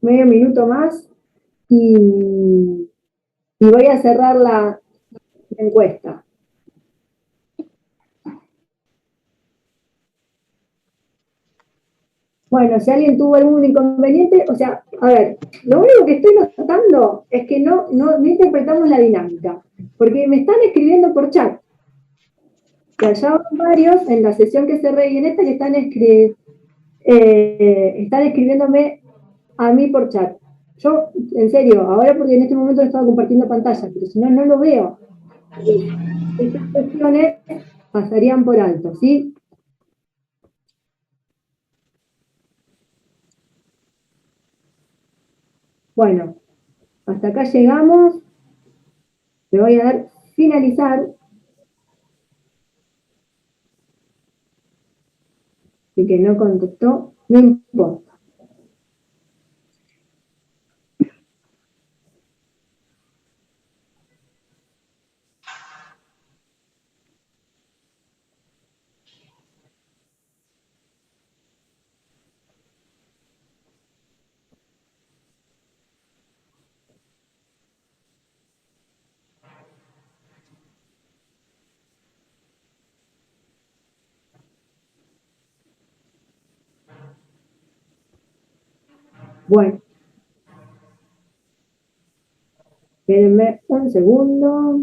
medio minuto más y voy a cerrar la encuesta. Bueno, si alguien tuvo algún inconveniente, o sea, a ver, lo único que estoy notando es que no interpretamos la dinámica, porque me están escribiendo por chat. Y allá van varios en la sesión que cerré y en esta que están escribiéndome a mí por chat. Yo, en serio, ahora porque en este momento estaba compartiendo pantalla, pero si no, no lo veo. Estas cuestiones pasarían por alto, ¿sí? Bueno, hasta acá llegamos. Le voy a dar finalizar. Y que no contestó, no importa. Bueno, espérenme un segundo.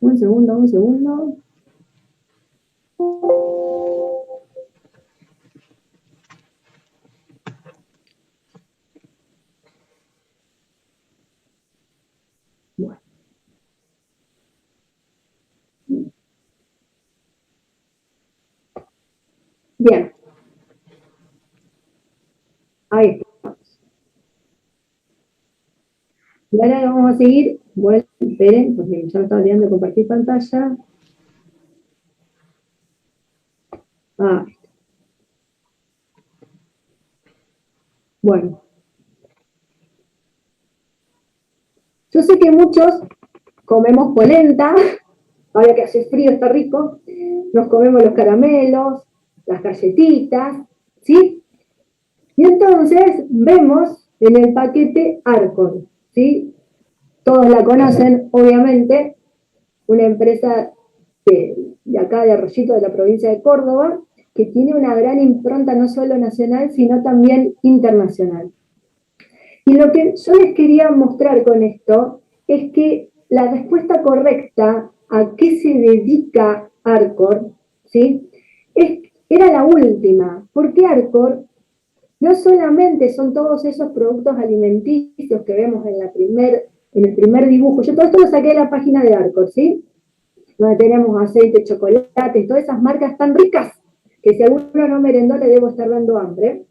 Un segundo, un segundo. Bueno. Bien. Ahí estamos. Y ahora vamos a seguir. Bueno, esperen, porque ya me estaba olvidando de compartir pantalla. Ah. Bueno. Yo sé que muchos comemos polenta, ahora que hace frío está rico, nos comemos los caramelos, las galletitas, ¿sí? Y entonces vemos en el paquete Arcor, ¿sí? Todos la conocen, obviamente, una empresa de acá de Arroyito, de la provincia de Córdoba, que tiene una gran impronta no solo nacional, sino también internacional. Y lo que yo les quería mostrar con esto es que la respuesta correcta a qué se dedica Arcor, ¿sí? Era la última, porque Arcor no solamente son todos esos productos alimenticios que vemos en el primer dibujo, yo todo esto lo saqué de la página de Arcor, ¿sí? Donde tenemos aceite, chocolate, todas esas marcas tan ricas que si alguno no merendó le debo estar dando hambre,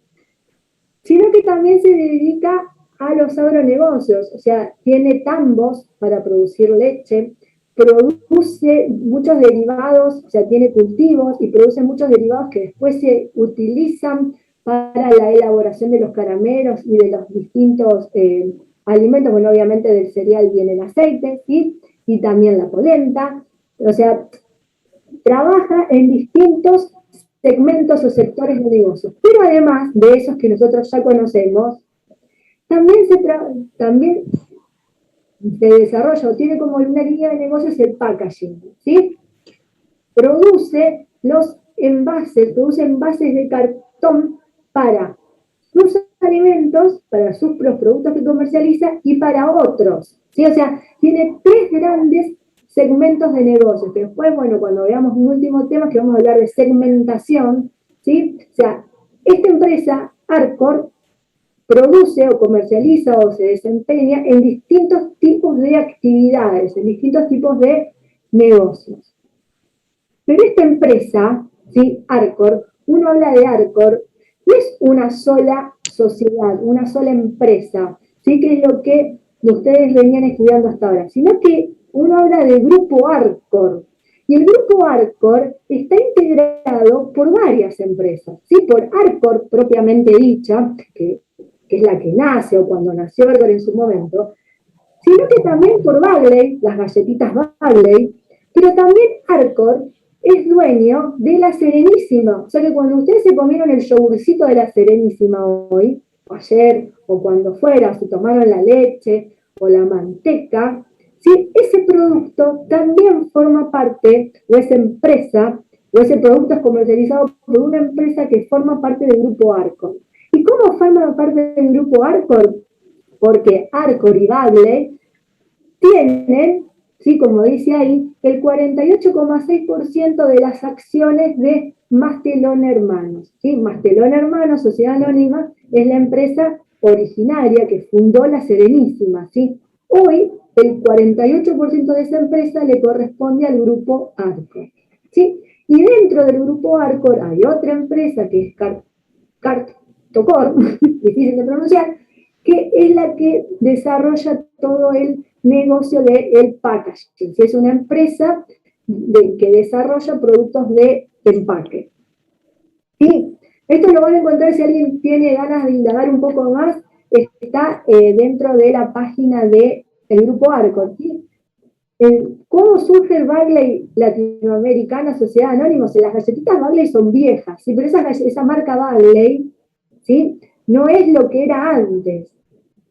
sino que también se dedica a los agronegocios, o sea, tiene tambos para producir leche, produce muchos derivados, o sea, tiene cultivos y produce muchos derivados que después se utilizan para la elaboración de los caramelos y de los distintos alimentos, bueno, obviamente del cereal viene el aceite, ¿sí? Y también la polenta, o sea, trabaja en distintos segmentos o sectores de negocios. Pero además de esos que nosotros ya conocemos, también se desarrolla o tiene como una línea de negocios el packaging, ¿sí? Produce envases de cartón para sus alimentos, para los productos que comercializa y para otros, ¿sí? O sea, tiene tres grandes segmentos de negocios, que después, bueno, cuando veamos un último tema, que vamos a hablar de segmentación, ¿sí? O sea, esta empresa, Arcor, produce o comercializa o se desempeña en distintos tipos de actividades, en distintos tipos de negocios. Pero esta empresa, ¿sí? Arcor, uno habla de Arcor, no es una sola sociedad, una sola empresa, ¿sí? Que es lo que ustedes venían estudiando hasta ahora, sino que uno habla de Grupo Arcor. Y el grupo Arcor está integrado por varias empresas, ¿sí? Por Arcor propiamente dicha, que es la que nace o cuando nació Arcor en su momento, sino que también por Bagley, las galletitas Bagley, pero también Arcor es dueño de la Serenísima. O sea que cuando ustedes se comieron el yogurcito de la Serenísima hoy, o ayer, o cuando fuera, si tomaron la leche o la manteca, ¿sí? Ese producto también forma parte, o esa empresa, o ese producto es comercializado por una empresa que forma parte del grupo Arcor. ¿Y cómo forma parte del grupo Arcor? Porque Arcor y Bagley tienen, ¿sí? Como dice ahí, el 48,6% de las acciones de Mastelón Hermanos. ¿Sí? Mastelón Hermanos, Sociedad Anónima, es la empresa originaria que fundó la Serenísima. ¿Sí? Hoy, el 48% de esa empresa le corresponde al grupo Arcor. ¿Sí? Y dentro del grupo Arcor hay otra empresa que es Cartocor, difícil de pronunciar, que es la que desarrolla todo el negocio del packaging. Es una empresa que desarrolla productos de empaque. ¿Sí? Esto lo van a encontrar si alguien tiene ganas de indagar un poco más, está dentro de la página del Grupo Arcor. ¿Sí? ¿Cómo surge el Bagley Latinoamericana Sociedad Anónima? Las galletitas Bagley son viejas, ¿sí? Pero esa marca Bagley, ¿sí? No es lo que era antes.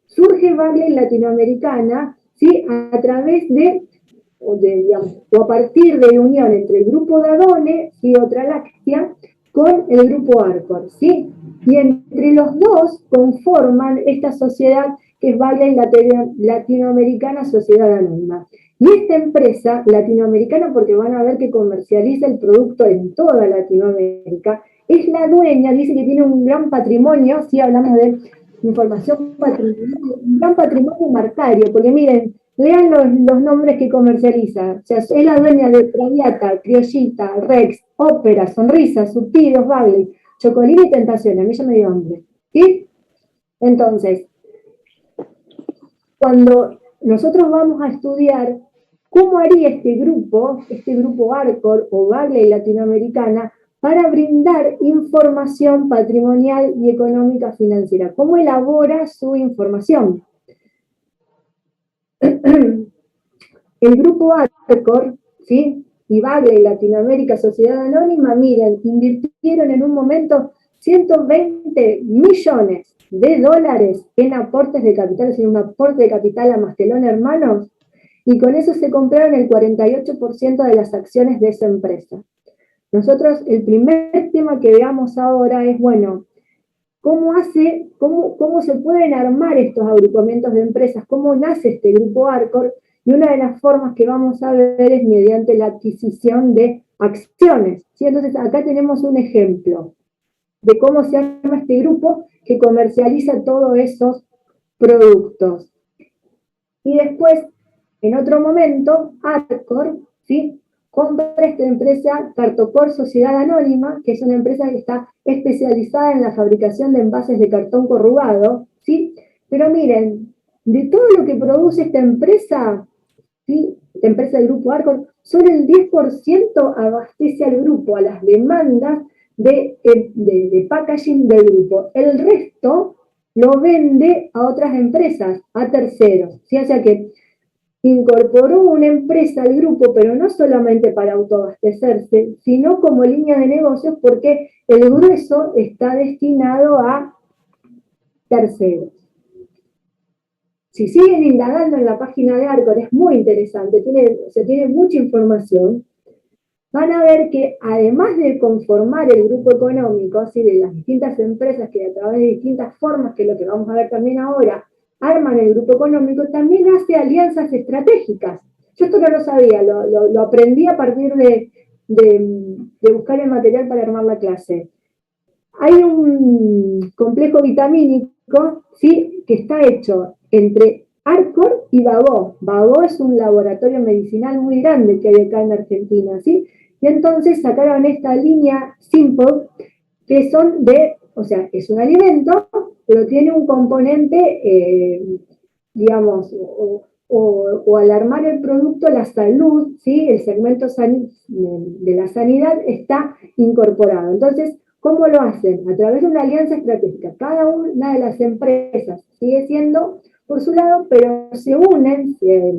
Surge Bagley Latinoamericana, ¿sí? A través digamos, o a partir de la unión entre el grupo Danone y otra láctea con el grupo Arcor, ¿sí? Y entre los dos conforman esta sociedad que es Bagley Latinoamericana Sociedad Anónima. Y esta empresa latinoamericana, porque van a ver que comercializa el producto en toda Latinoamérica, es la dueña, dice que tiene un gran patrimonio, si hablamos de información patrimonial, un gran patrimonio marcario, porque miren, lean los nombres que comercializa. O sea, es la dueña de Traviata, Criollita, Rex, Ópera, Sonrisa, Surtidos, Bagley, Chocolina y Tentaciones. A mí ya me dio hambre. ¿Sí? Entonces, cuando nosotros vamos a estudiar cómo haría este grupo Arcor o Bagley Latinoamericana, para brindar información patrimonial y económica financiera. ¿Cómo elabora su información? El grupo Arcor, ¿sí? Y Bagley Latinoamérica Sociedad Anónima, miren, invirtieron en un momento 120 millones de dólares en aportes de capital, es decir, un aporte de capital a Mastelón Hermanos, y con eso se compraron el 48% de las acciones de esa empresa. Nosotros, el primer tema que veamos ahora es, bueno, ¿cómo se pueden armar estos agrupamientos de empresas? ¿Cómo nace este grupo Arcor? Y una de las formas que vamos a ver es mediante la adquisición de acciones. ¿Sí? Entonces, acá tenemos un ejemplo de cómo se arma este grupo que comercializa todos esos productos. Y después, en otro momento, Arcor, ¿sí? Compra esta empresa Cartocor Sociedad Anónima, que es una empresa que está especializada en la fabricación de envases de cartón corrugado, ¿sí? Pero miren, de todo lo que produce esta empresa, ¿sí? Esta empresa del grupo Arcor, solo el 10% abastece al grupo, a las demandas de packaging del grupo. El resto lo vende a otras empresas, a terceros, ¿sí? O sea que incorporó una empresa al grupo, pero no solamente para autoabastecerse, sino como línea de negocios, porque el grueso está destinado a terceros. Si siguen indagando en la página de Arcor, es muy interesante, tiene mucha información, van a ver que además de conformar el grupo económico, así de las distintas empresas que a través de distintas formas, que es lo que vamos a ver también ahora, arman el grupo económico, también hace alianzas estratégicas. Yo esto no lo sabía, lo aprendí a partir de buscar el material para armar la clase. Hay un complejo vitamínico, ¿sí? Que está hecho entre Arcor y Bagó. Bagó es un laboratorio medicinal muy grande que hay acá en Argentina, ¿sí? Y entonces sacaron esta línea Simple, que son o sea, es un alimento, pero tiene un componente, digamos, o al armar el producto, la salud, ¿sí? El segmento de la sanidad está incorporado. Entonces, ¿cómo lo hacen? A través de una alianza estratégica. Cada una de las empresas sigue siendo por su lado, pero se unen, se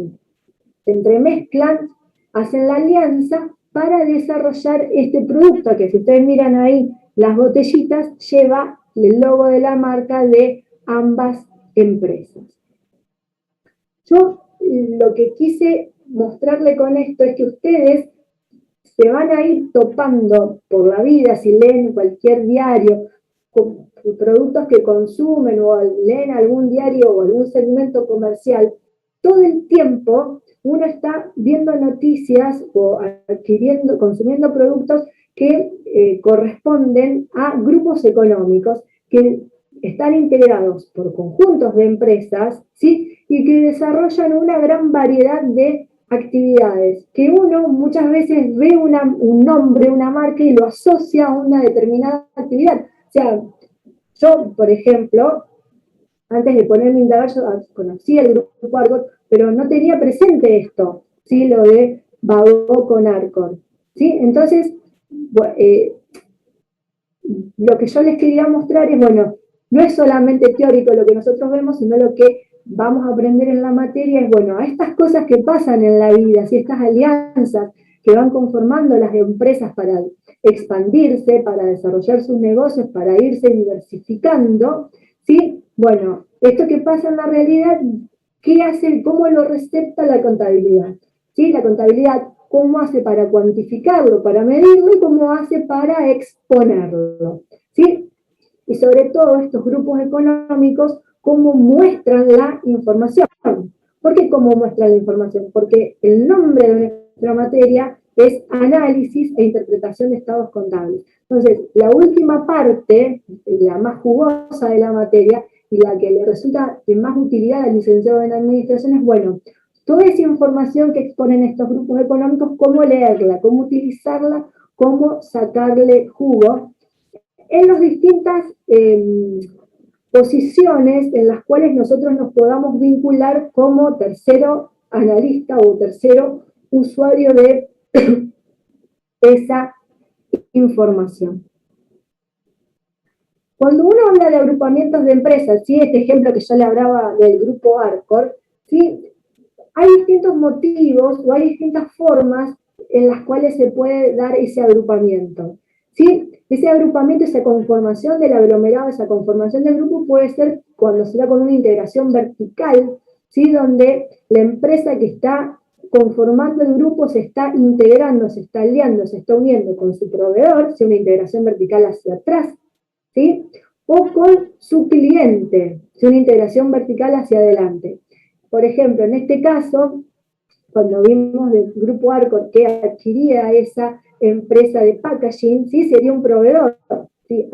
entremezclan, hacen la alianza para desarrollar este producto, que si ustedes miran ahí las botellitas, lleva el logo de la marca de ambas empresas. Yo lo que quise mostrarle con esto es que ustedes se van a ir topando por la vida, si leen cualquier diario, con productos que consumen o leen algún diario o algún segmento comercial, todo el tiempo uno está viendo noticias o adquiriendo, consumiendo productos que corresponden a grupos económicos que están integrados por conjuntos de empresas, ¿sí? Y que desarrollan una gran variedad de actividades, que uno muchas veces ve un nombre, una marca y lo asocia a una determinada actividad. O sea, yo, por ejemplo, antes de ponerme a indagar, yo conocía el grupo Arcor, pero no tenía presente esto, ¿sí? Lo de Bagó con Arcor, ¿sí? Entonces, lo que yo les quería mostrar es, bueno, no es solamente teórico lo que nosotros vemos, sino lo que vamos a aprender en la materia es, bueno, a estas cosas que pasan en la vida, ¿sí? Estas alianzas que van conformando las empresas para expandirse, para desarrollar sus negocios, para irse diversificando, ¿sí? Bueno, esto que pasa en la realidad, ¿qué hace, cómo lo recepta la contabilidad? ¿Sí? La contabilidad, ¿cómo hace para cuantificarlo, para medirlo y cómo hace para exponerlo? ¿Sí? Y sobre todo estos grupos económicos, ¿cómo muestran la información? ¿Por qué cómo muestran la información? Porque el nombre de nuestra materia es análisis e interpretación de estados contables. Entonces, la última parte, la más jugosa de la materia, y la que le resulta de más utilidad al licenciado en administración es, bueno, toda esa información que exponen estos grupos económicos, cómo leerla, cómo utilizarla, cómo sacarle jugo en las distintas posiciones en las cuales nosotros nos podamos vincular como tercero analista o tercero usuario de esa información. Cuando uno habla de agrupamientos de empresas, ¿sí? Este ejemplo que yo le hablaba del grupo Arcor, ¿sí? Hay distintos motivos o hay distintas formas en las cuales se puede dar ese agrupamiento, ¿sí? Ese agrupamiento, esa conformación del aglomerado, esa conformación del grupo puede ser cuando se da con una integración vertical, ¿sí? Donde la empresa que está conformando el grupo se está integrando, se está aliando, se está uniendo con su proveedor, ¿sí? Una integración vertical hacia atrás, ¿sí? O con su cliente, ¿sí? Una integración vertical hacia adelante. Por ejemplo, en este caso, cuando vimos del grupo Arcor que adquiría esa empresa de packaging, ¿sí? Sería un proveedor. ¿Sí?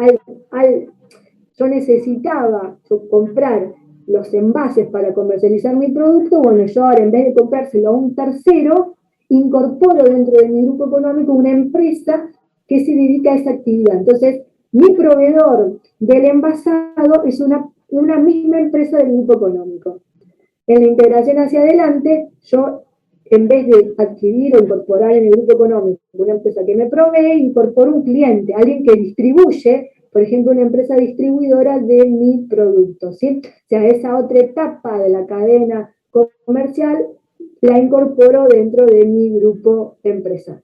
Yo necesitaba comprar los envases para comercializar mi producto, bueno, yo ahora en vez de comprárselo a un tercero, incorporo dentro de mi grupo económico una empresa que se dedica a esa actividad. Entonces, mi proveedor del envasado es una misma empresa del grupo económico. En la integración hacia adelante, yo, en vez de adquirir o incorporar en el grupo económico una empresa que me provee, incorporo un cliente, alguien que distribuye, por ejemplo, una empresa distribuidora de mi producto, ¿sí? O sea, esa otra etapa de la cadena comercial la incorporo dentro de mi grupo empresarial.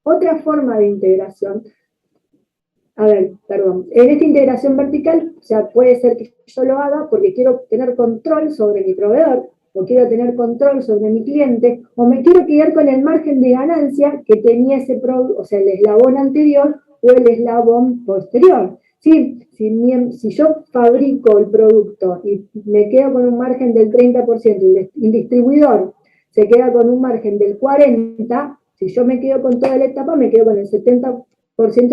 Otra forma de integración, en esta integración vertical, o sea, puede ser que yo lo haga porque quiero tener control sobre mi proveedor, o quiero tener control sobre mi cliente, o me quiero quedar con el margen de ganancia que tenía ese producto, o sea, el eslabón anterior o el eslabón posterior. ¿Sí? Si yo fabrico el producto y me quedo con un margen del 30% y el distribuidor se queda con un margen del 40%, si yo me quedo con toda la etapa, me quedo con el 70%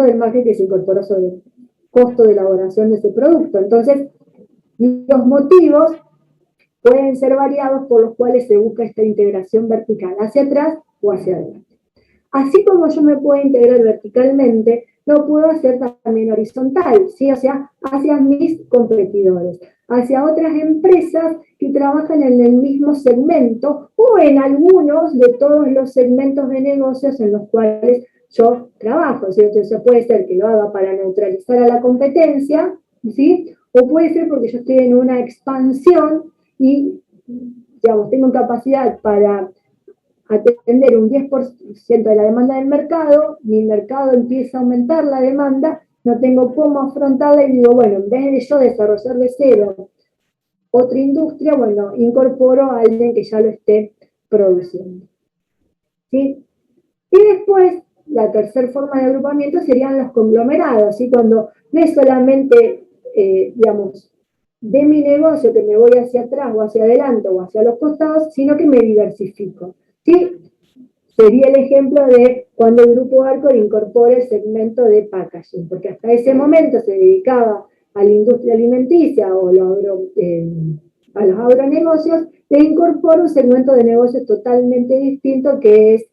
del margen que se incorporó sobre el costo de elaboración de ese producto. Entonces, los motivos pueden ser variados por los cuales se busca esta integración vertical, hacia atrás o hacia adelante. Así como yo me puedo integrar verticalmente, lo puedo hacer también horizontal, ¿sí? O sea, hacia mis competidores, hacia otras empresas que trabajan en el mismo segmento o en algunos de todos los segmentos de negocios en los cuales yo trabajo, ¿sí? Entonces puede ser que lo haga para neutralizar a la competencia, ¿sí? O puede ser porque yo estoy en una expansión y, digamos, tengo capacidad para atender un 10% de la demanda del mercado, mi mercado empieza a aumentar la demanda, no tengo cómo afrontarla y digo, bueno, en vez de yo desarrollar de cero otra industria, bueno, incorporo a alguien que ya lo esté produciendo. ¿Sí? Y después, la tercera forma de agrupamiento serían los conglomerados, ¿sí? Cuando no es solamente, digamos, de mi negocio que me voy hacia atrás o hacia adelante o hacia los costados, sino que me diversifico, ¿sí? Sería el ejemplo de cuando el Grupo Arcor incorpora el segmento de packaging, porque hasta ese momento se dedicaba a la industria alimenticia o a los agronegocios, le incorpora un segmento de negocios totalmente distinto que es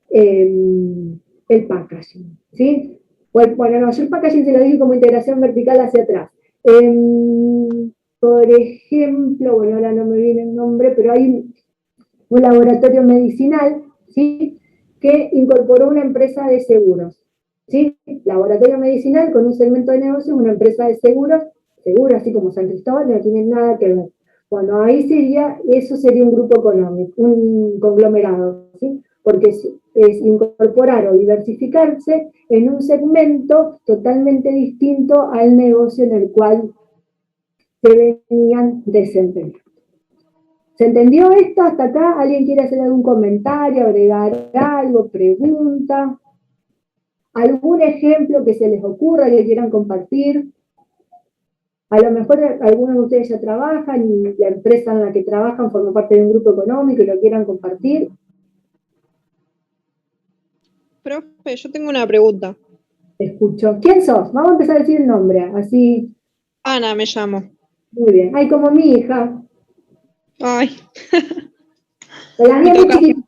el packaging, ¿sí? Bueno, no, yo el packaging se lo dije como integración vertical hacia atrás. Por ejemplo, bueno, ahora no me viene el nombre, pero hay un laboratorio medicinal, ¿sí? Que incorporó una empresa de seguros, ¿sí? Laboratorio medicinal con un segmento de negocios, una empresa de seguros, así como San Cristóbal, no tienen nada que ver. Bueno, ahí eso sería un grupo económico, un conglomerado, ¿sí? Porque es incorporar o diversificarse en un segmento totalmente distinto al negocio en el cual se venían desempeñando. ¿Se entendió esto hasta acá? ¿Alguien quiere hacer algún comentario, agregar algo, pregunta? ¿Algún ejemplo que se les ocurra que quieran compartir? A lo mejor algunos de ustedes ya trabajan y la empresa en la que trabajan forma parte de un grupo económico y lo quieran compartir. Profe, yo tengo una pregunta. Te escucho. ¿Quién sos? Vamos a empezar a decir el nombre, así. Ana me llamo. Muy bien. Ay, como mi hija. Ay. La mía muy chiquita.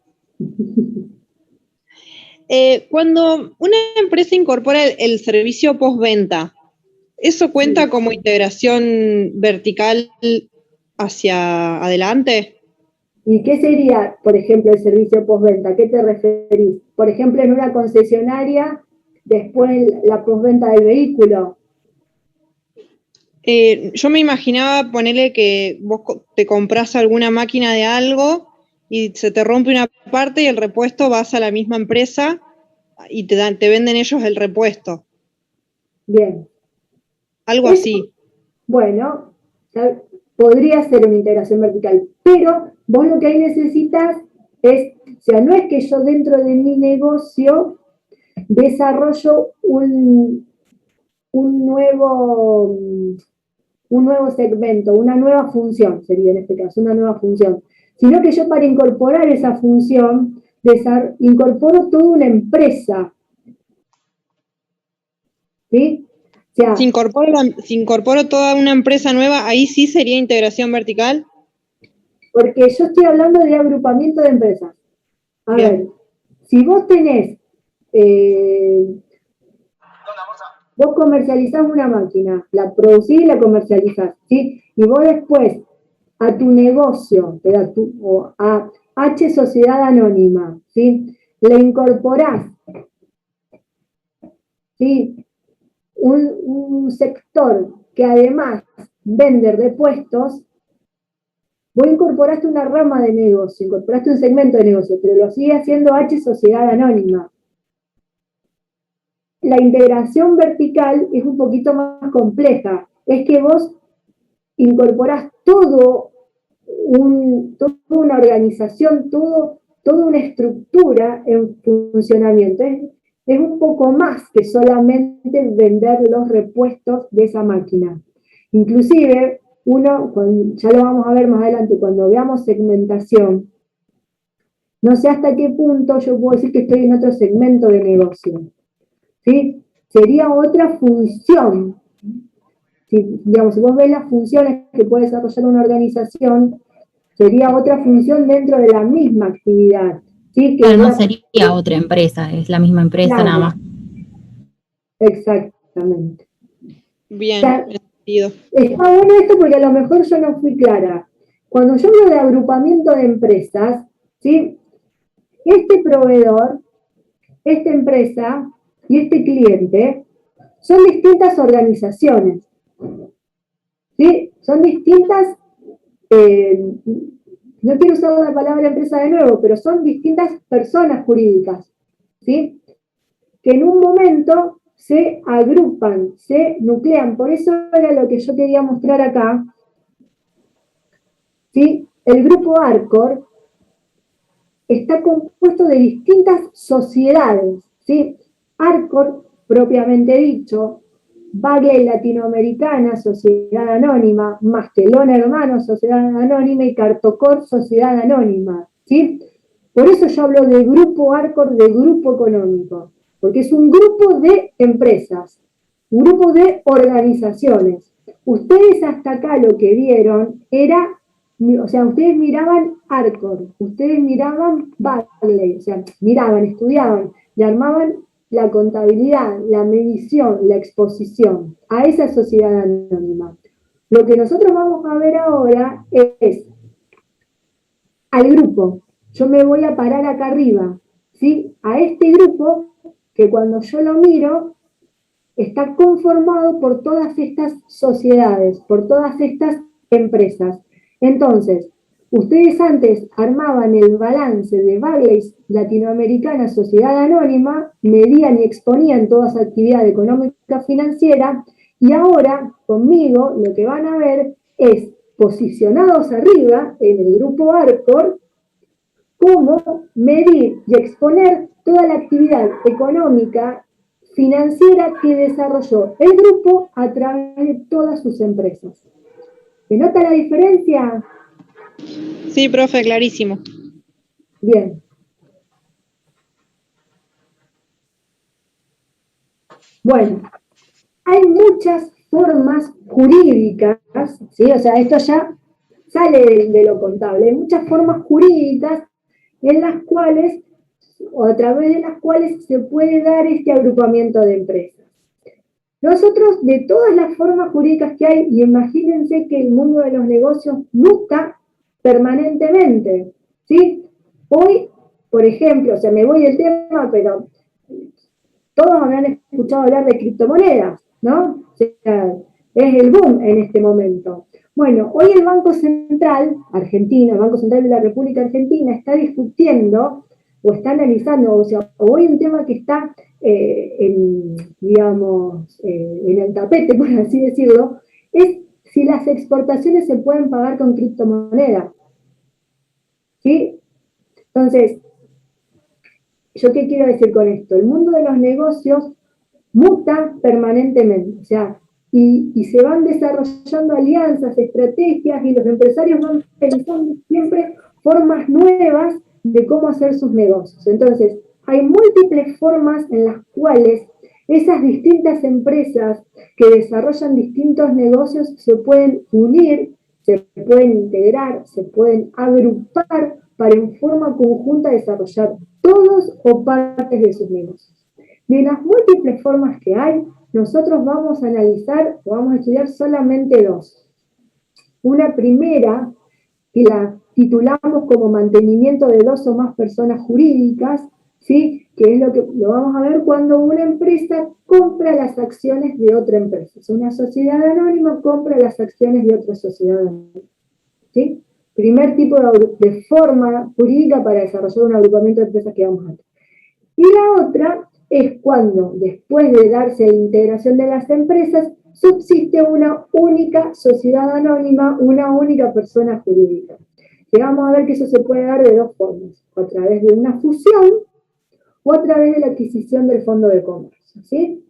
Cuando una empresa incorpora el servicio postventa, ¿eso cuenta como integración vertical hacia adelante? ¿Y qué sería, por ejemplo, el servicio postventa? ¿A qué te referís? Por ejemplo, en una concesionaria, después la postventa del vehículo. Yo me imaginaba ponerle que vos te compras alguna máquina de algo y se te rompe una parte y el repuesto vas a la misma empresa y te venden ellos el repuesto. Bien. Algo así. Bueno, podría ser una integración vertical, pero vos lo que ahí necesitas es, o sea, no es que yo dentro de mi negocio desarrollo un nuevo segmento, una nueva función, sería en este caso, una nueva función, sino que yo para incorporar esa función, incorporo toda una empresa, ¿sí? O sea, si incorporo toda una empresa nueva, ahí sí sería integración vertical. Porque yo estoy hablando de agrupamiento de empresas. A ver, si vos tenés, vos comercializás una máquina, la producís y la comercializás, ¿sí? Y vos después a tu negocio, o a H Sociedad Anónima, ¿sí? Le incorporás, ¿sí? Un sector que además vende repuestos, vos incorporaste una rama de negocio, incorporaste un segmento de negocio, pero lo sigue haciendo H Sociedad Anónima. La integración vertical es un poquito más compleja. Es que vos incorporás toda una organización, toda una estructura en funcionamiento. Es un poco más que solamente vender los repuestos de esa máquina. Inclusive, ya lo vamos a ver más adelante, cuando veamos segmentación, no sé hasta qué punto yo puedo decir que estoy en otro segmento de negocio, ¿sí? Sería otra función. Si vos ves las funciones que puede desarrollar una organización, sería otra función dentro de la misma actividad, ¿sí? Claro, no sería otra empresa, es la misma empresa, claro, nada más. Exactamente. Bien. sentido. Está bueno esto porque a lo mejor yo no fui clara. Cuando yo hablo de agrupamiento de empresas, ¿sí? Este proveedor, esta empresa y este cliente son distintas organizaciones, ¿sí? Son distintas, no quiero usar la palabra empresa de nuevo, pero son distintas personas jurídicas, ¿sí? Que en un momento se agrupan, se nuclean. Por eso era lo que yo quería mostrar acá, ¿sí? El grupo Arcor está compuesto de distintas sociedades, ¿sí? Arcor, propiamente dicho, Bagley Latinoamericana, Sociedad Anónima, Mastelón Hermanos, Sociedad Anónima y Cartocor, Sociedad Anónima, ¿sí? Por eso yo hablo de grupo Arcor, de grupo económico, porque es un grupo de empresas, un grupo de organizaciones. Ustedes hasta acá lo que vieron era, o sea, ustedes miraban Arcor, ustedes miraban Bagley, o sea, miraban, estudiaban y armaban la contabilidad, la medición, la exposición a esa sociedad anónima. Lo que nosotros vamos a ver ahora es al grupo. Yo me voy a parar acá arriba, ¿sí? A este grupo que cuando yo lo miro está conformado por todas estas sociedades, por todas estas empresas. Entonces, ustedes antes armaban el balance de Bagley Latinoamericana Sociedad Anónima, medían y exponían toda esa actividad económica financiera, y ahora conmigo lo que van a ver es, posicionados arriba en el grupo Arcor, cómo medir y exponer toda la actividad económica financiera que desarrolló el grupo a través de todas sus empresas. ¿Se nota la diferencia? Sí, profe, clarísimo. Bien. Bueno, hay muchas formas jurídicas, ¿sí? O sea, esto ya sale de lo contable. Hay muchas formas jurídicas en las cuales, o a través de las cuales se puede dar este agrupamiento de empresas. Nosotros, de todas las formas jurídicas que hay, y imagínense que el mundo de los negocios muta permanentemente, ¿sí? Hoy, por ejemplo, o sea, me voy del tema, pero todos habrán escuchado hablar de criptomonedas, ¿no? O sea, es el boom en este momento. Bueno, hoy el Banco Central Argentina, el Banco Central de la República Argentina, está discutiendo o está analizando, o sea, hoy un tema que está digamos, en el tapete, por así decirlo, es si las exportaciones se pueden pagar con criptomonedas. ¿Sí? Entonces, ¿yo qué quiero decir con esto? El mundo de los negocios muta permanentemente, o sea, y se van desarrollando alianzas, estrategias, y los empresarios van pensando siempre formas nuevas de cómo hacer sus negocios. Entonces, hay múltiples formas en las cuales esas distintas empresas que desarrollan distintos negocios se pueden unir, se pueden integrar, se pueden agrupar para en forma conjunta desarrollar todos o partes de sus negocios. De las múltiples formas que hay, nosotros vamos a analizar o vamos a estudiar solamente dos. Una primera, que la titulamos como mantenimiento de dos o más personas jurídicas, ¿sí? Que es lo que lo vamos a ver cuando una empresa compra las acciones de otra empresa. Es una sociedad anónima, compra las acciones de otra sociedad anónima, ¿sí? Primer tipo de forma jurídica para desarrollar un agrupamiento de empresas que vamos a ver. Y la otra es cuando, después de darse la integración de las empresas, subsiste una única sociedad anónima, una única persona jurídica. Que vamos a ver que eso se puede dar de dos formas, a través de una fusión o a través de la adquisición del fondo de comercio, ¿sí?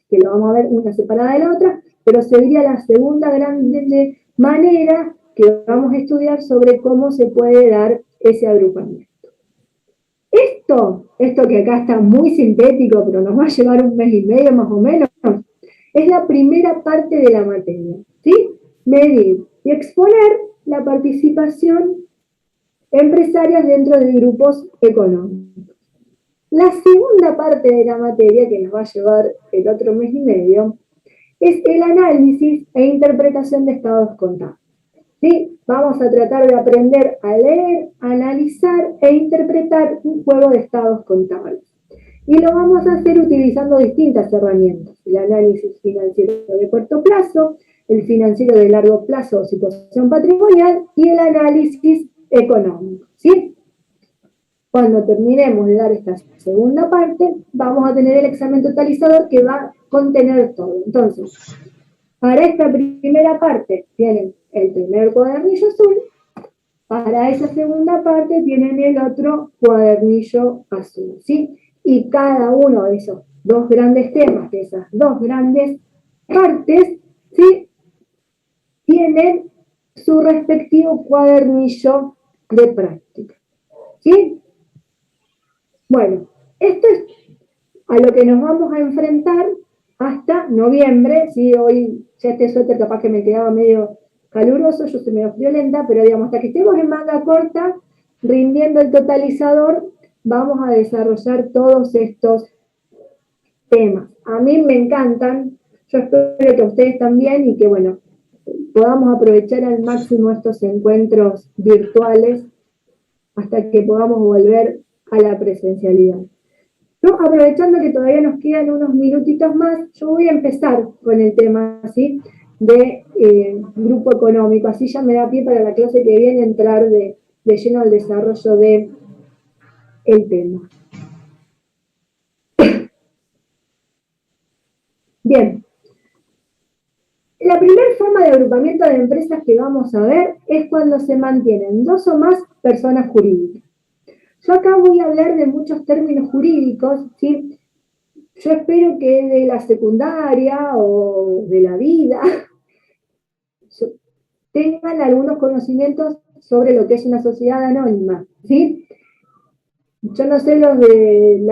Que lo vamos a ver una separada de la otra, pero sería la segunda gran manera que vamos a estudiar sobre cómo se puede dar ese agrupamiento. Esto que acá está muy sintético, pero nos va a llevar un mes y medio más o menos, es la primera parte de la materia, ¿sí? Medir y exponer la participación empresaria dentro de grupos económicos. La segunda parte de la materia, que nos va a llevar el otro mes y medio, es el análisis e interpretación de estados contables. ¿Sí? Vamos a tratar de aprender a leer, analizar e interpretar un juego de estados contables. Y lo vamos a hacer utilizando distintas herramientas: el análisis financiero de corto plazo, el financiero de largo plazo o situación patrimonial y el análisis económico. ¿Sí? Cuando terminemos de dar esta segunda parte, vamos a tener el examen totalizador que va a contener todo. Entonces, para esta primera parte tienen el primer cuadernillo azul, para esa segunda parte tienen el otro cuadernillo azul, ¿sí? Y cada uno de esos dos grandes temas, de esas dos grandes partes, ¿sí?, tienen su respectivo cuadernillo de práctica, ¿sí? Bueno, esto es a lo que nos vamos a enfrentar hasta noviembre, ¿sí? Hoy ya este suéter capaz que me quedaba medio caluroso, yo soy medio friolenta, pero digamos, hasta que estemos en manga corta, rindiendo el totalizador, vamos a desarrollar todos estos temas. A mí me encantan, yo espero que a ustedes también y que, bueno, podamos aprovechar al máximo estos encuentros virtuales hasta que podamos volver a la presencialidad. ¿No? Aprovechando que todavía nos quedan unos minutitos más, yo voy a empezar con el tema, ¿sí?, de grupo económico, así ya me da pie para la clase que viene entrar de lleno al desarrollo del tema. Bien, la primera forma de agrupamiento de empresas que vamos a ver es cuando se mantienen dos o más personas jurídicas. Yo acá voy a hablar de muchos términos jurídicos, ¿sí? Yo espero que de la secundaria o de la vida tengan algunos conocimientos sobre lo que es una sociedad anónima, ¿sí? Yo no sé los de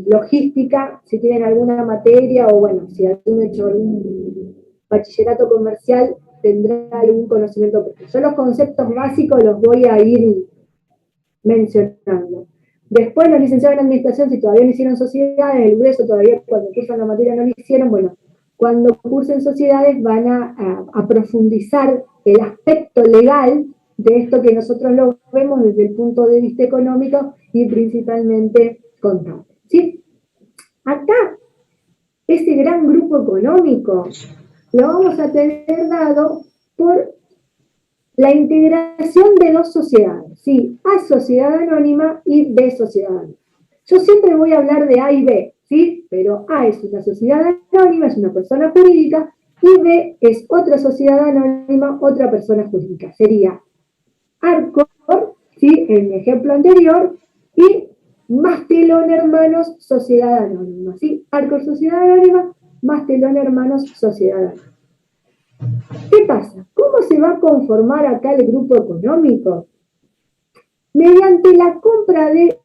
logística, si tienen alguna materia o bueno, si han hecho algún bachillerato comercial, tendrá algún conocimiento. Yo los conceptos básicos los voy a ir mencionando. Después los licenciados en administración, si todavía no hicieron sociedades, el grueso todavía cuando cursan la materia no lo hicieron, bueno, cuando cursen sociedades van a profundizar el aspecto legal de esto que nosotros lo vemos desde el punto de vista económico y principalmente contable, ¿sí? Acá, ese gran grupo económico lo vamos a tener dado por la integración de dos sociedades, ¿sí? A sociedad anónima y B sociedad anónima. Yo siempre voy a hablar de A y B, ¿sí? Pero A es una sociedad anónima, es una persona jurídica, y B es otra sociedad anónima, otra persona jurídica. Sería Arcor, ¿sí?, en mi ejemplo anterior, y Mastelón Hermanos, sociedad anónima, ¿sí? Arcor, sociedad anónima, Mastelón Hermanos, sociedad anónima. ¿Qué pasa? ¿Cómo se va a conformar acá el grupo económico? Mediante la compra de...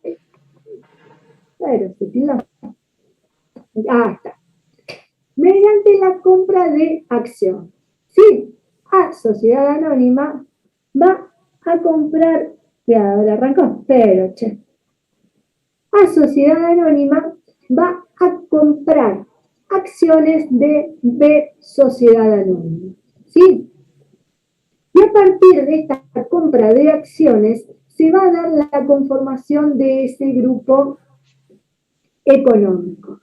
está. Mediante la compra de acciones. Sí, a sociedad anónima va a comprar... Ya, ahora arrancó, pero che. A sociedad anónima va a comprar acciones de B sociedad anónima. ¿Sí? Y a partir de esta compra de acciones se va a dar la conformación de ese grupo económico.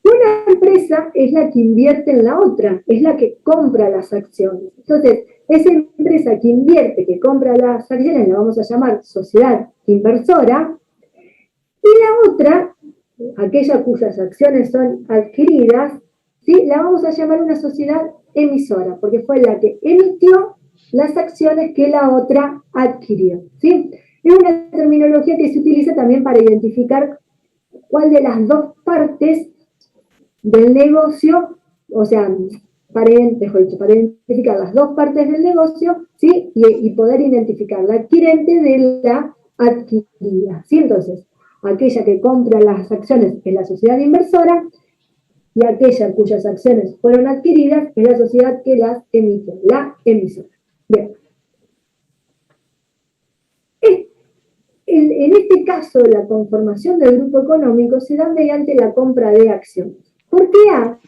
Una empresa es la que invierte en la otra, es la que compra las acciones. Entonces, esa empresa que invierte, que compra las acciones, la vamos a llamar sociedad inversora, y la otra, aquella cuyas acciones son adquiridas, ¿sí?, la vamos a llamar una sociedad emisora, porque fue la que emitió las acciones que la otra adquirió, ¿sí? Es una terminología que se utiliza también para identificar cuál de las dos partes del negocio, o sea, para identificar las dos partes del negocio, ¿sí?, y poder identificar la adquirente de la adquirida, ¿sí? Entonces, aquella que compra las acciones es la sociedad inversora y aquella cuyas acciones fueron adquiridas es la sociedad que las emitió, la emisora. Bien. En este caso, la conformación del grupo económico se da mediante la compra de acciones. Porque A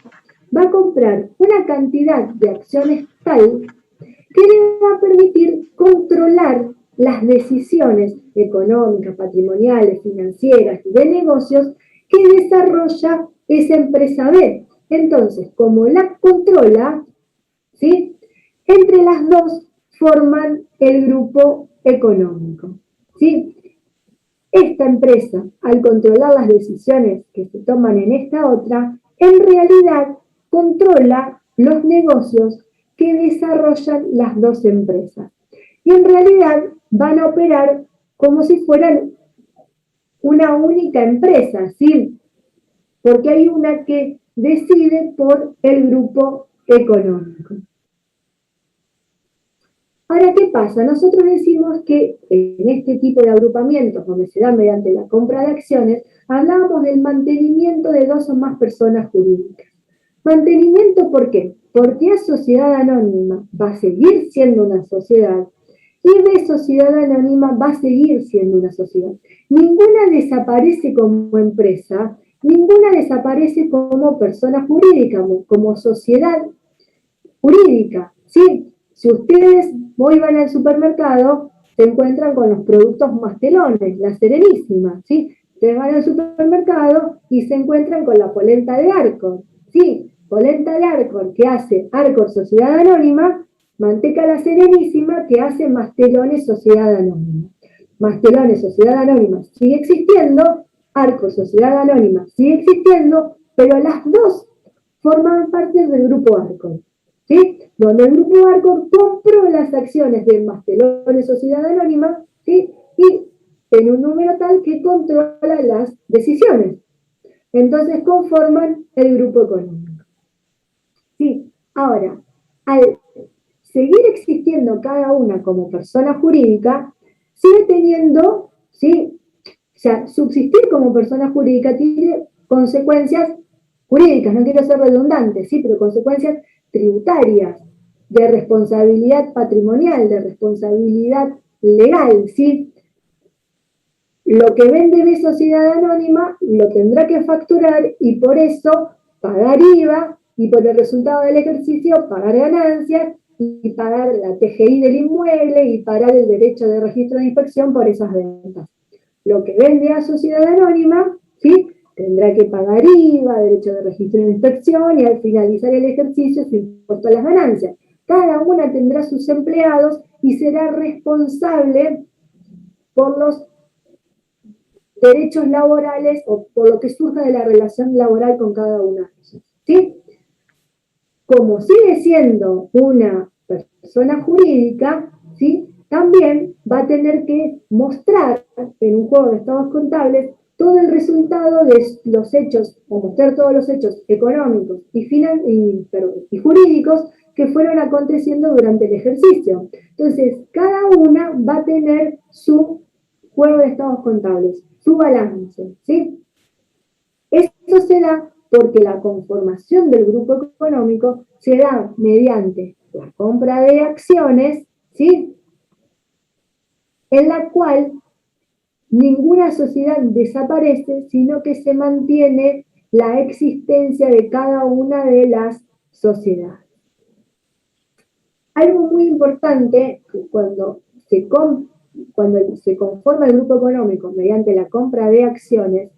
va a comprar una cantidad de acciones tal que le va a permitir controlar las decisiones económicas, patrimoniales, financieras y de negocios que desarrolla esa empresa B. Entonces, como la controla, ¿sí?, entre las dos forman el grupo económico, ¿sí? Esta empresa, al controlar las decisiones que se toman en esta otra, en realidad controla los negocios que desarrollan las dos empresas. Y en realidad van a operar como si fueran una única empresa, ¿sí? Porque hay una que decide por el grupo económico. Ahora, ¿qué pasa? Nosotros decimos que en este tipo de agrupamientos, donde se da mediante la compra de acciones, hablábamos del mantenimiento de dos o más personas jurídicas. ¿Mantenimiento por qué? Porque A Sociedad Anónima va a seguir siendo una sociedad y B Sociedad Anónima va a seguir siendo una sociedad. Ninguna desaparece como empresa, ninguna desaparece como persona jurídica, como sociedad jurídica, ¿sí? Si ustedes hoy van al supermercado, se encuentran con los productos Mastelones, la Serenísima, ¿sí? Ustedes van al supermercado y se encuentran con la polenta de Arcor, ¿sí? Polenta de Arcor que hace Arcor Sociedad Anónima, Manteca la Serenísima que hace Mastelones Sociedad Anónima. Mastelones Sociedad Anónima sigue existiendo, Arcor Sociedad Anónima sigue existiendo, pero las dos forman parte del grupo Arcor, ¿sí? Donde el grupo Arcor compró las acciones de Mastelones Sociedad Anónima, ¿sí? Y en un número tal que controla las decisiones. Entonces conforman el grupo económico. ¿Sí? Ahora, al seguir existiendo cada una como persona jurídica, sigue teniendo, ¿sí? O sea, subsistir como persona jurídica tiene consecuencias jurídicas, no quiero ser redundante, sí, pero consecuencias tributarias, de responsabilidad patrimonial, de responsabilidad legal, ¿sí? Lo que vende B Sociedad Anónima lo tendrá que facturar y por eso pagar IVA y por el resultado del ejercicio pagar ganancias y pagar la TGI del inmueble y pagar el derecho de registro de inspección por esas ventas. Lo que vende a Sociedad Anónima, ¿sí?, tendrá que pagar IVA, derecho de registro de inspección y al finalizar el ejercicio su impuesto a las ganancias. Cada una tendrá sus empleados y será responsable por los derechos laborales o por lo que surja de la relación laboral con cada una de ellas, ¿sí? Como sigue siendo una persona jurídica, ¿sí?, también va a tener que mostrar en un juego de estados contables todo el resultado de los hechos, o mostrar todos los hechos económicos y jurídicos que fueron aconteciendo durante el ejercicio. Entonces, cada una va a tener su juego de estados contables, su balance, ¿sí? Esto se da porque la conformación del grupo económico se da mediante la compra de acciones, ¿sí?, en la cual ninguna sociedad desaparece, sino que se mantiene la existencia de cada una de las sociedades. Algo muy importante cuando se conforma el grupo económico mediante la compra de acciones,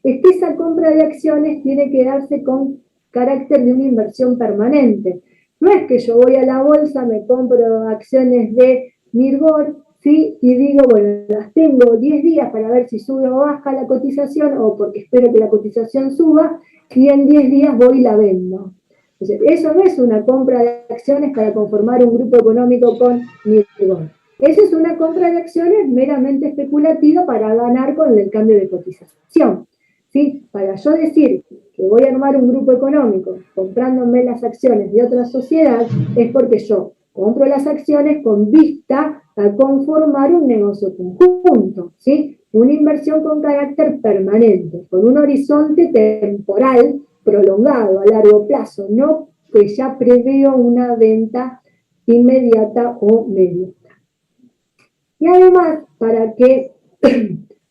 es que esa compra de acciones tiene que darse con carácter de una inversión permanente. No es que yo voy a la bolsa, me compro acciones de Mirgor, ¿sí?, y digo, bueno, las tengo 10 días para ver si sube o baja la cotización, o porque espero que la cotización suba, y en 10 días voy y la vendo. Entonces, eso no es una compra de acciones para conformar un grupo económico con Mirgor. Eso es una compra de acciones meramente especulativa para ganar con el cambio de cotización, ¿sí? Para yo decir que voy a armar un grupo económico comprándome las acciones de otra sociedad, es porque yo compro las acciones con vista a conformar un negocio conjunto, ¿sí? Una inversión con carácter permanente, con un horizonte temporal prolongado a largo plazo, no que ya preveo una venta inmediata o media. Y además, para que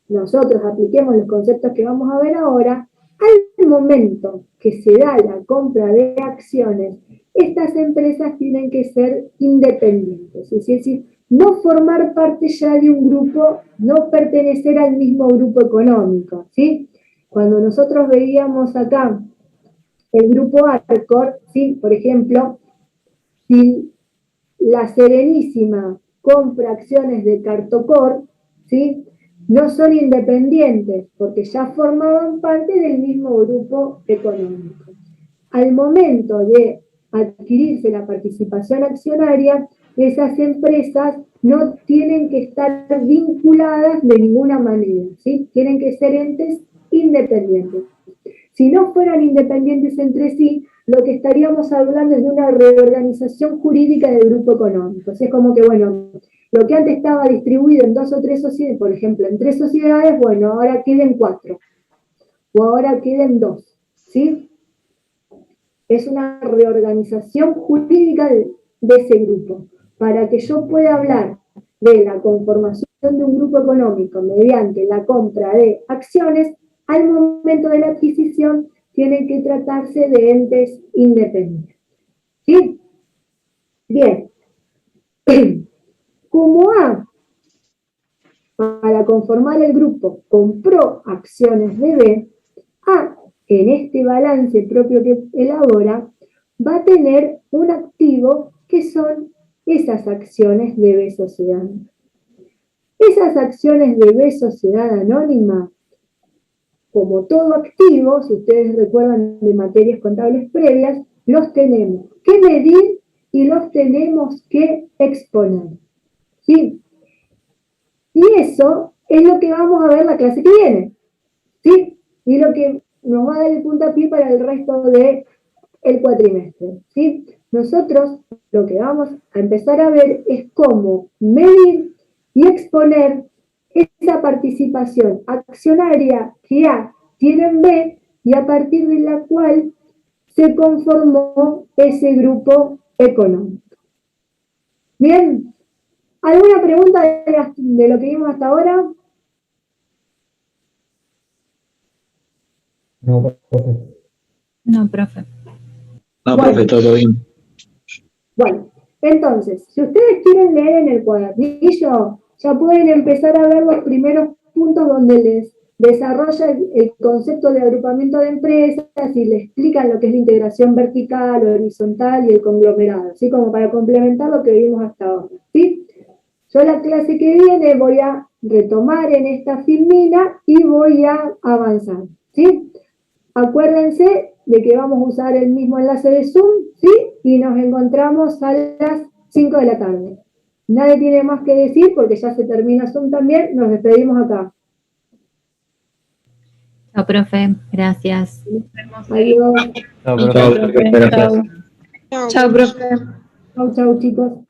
nosotros apliquemos los conceptos que vamos a ver ahora, al momento que se da la compra de acciones, estas empresas tienen que ser independientes, es decir, no formar parte ya de un grupo, no pertenecer al mismo grupo económico, ¿sí? Cuando nosotros veíamos acá el grupo Arcor, ¿sí? Por ejemplo, si la Serenísima compra acciones de Cartocor, ¿sí? No son independientes, porque ya formaban parte del mismo grupo económico. Al momento de adquirirse la participación accionaria, esas empresas no tienen que estar vinculadas de ninguna manera, ¿sí? Tienen que ser entes independientes. Si no fueran independientes entre sí, lo que estaríamos hablando es de una reorganización jurídica del grupo económico. Así es como que, bueno, lo que antes estaba distribuido en 2 o 3 sociedades, por ejemplo, en 3 sociedades, bueno, ahora queden 4, o ahora queden 2, ¿sí? Es una reorganización jurídica de ese grupo. Para que yo pueda hablar de la conformación de un grupo económico mediante la compra de acciones, al momento de la adquisición tiene que tratarse de entes independientes. ¿Sí? Bien. Como A, para conformar el grupo, compró acciones de B, A, en este balance propio que elabora, va a tener un activo que son esas acciones de B Sociedad. Esas acciones de B Sociedad Anónima, como todo activo, si ustedes recuerdan de materias contables previas, los tenemos que medir y los tenemos que exponer. ¿Sí? Y eso es lo que vamos a ver la clase que viene. ¿Sí? Y lo que nos va a dar el puntapié para el resto del cuatrimestre. ¿Sí? Nosotros lo que vamos a empezar a ver es cómo medir y exponer esa participación accionaria que A tiene en B y a partir de la cual se conformó ese grupo económico. Bien, ¿alguna pregunta de lo que vimos hasta ahora? No, profe. No, profe. No, Bueno. profe, todo bien. Bueno, entonces, si ustedes quieren leer en el cuadernillo, ya pueden empezar a ver los primeros puntos donde les desarrolla el concepto de agrupamiento de empresas y les explican lo que es la integración vertical, horizontal y el conglomerado, así como para complementar lo que vimos hasta ahora, ¿sí? Yo la clase que viene voy a retomar en esta filmina y voy a avanzar, ¿sí? Acuérdense de que vamos a usar el mismo enlace de Zoom, ¿sí? Y nos encontramos a las 5 de la tarde. Nadie tiene más que decir porque ya se termina Zoom también. Nos despedimos acá. Chao, profe. Gracias. Adiós. No, profe. Chao, profe, gracias. Chao, Chao, profe. Chau, chau, chicos.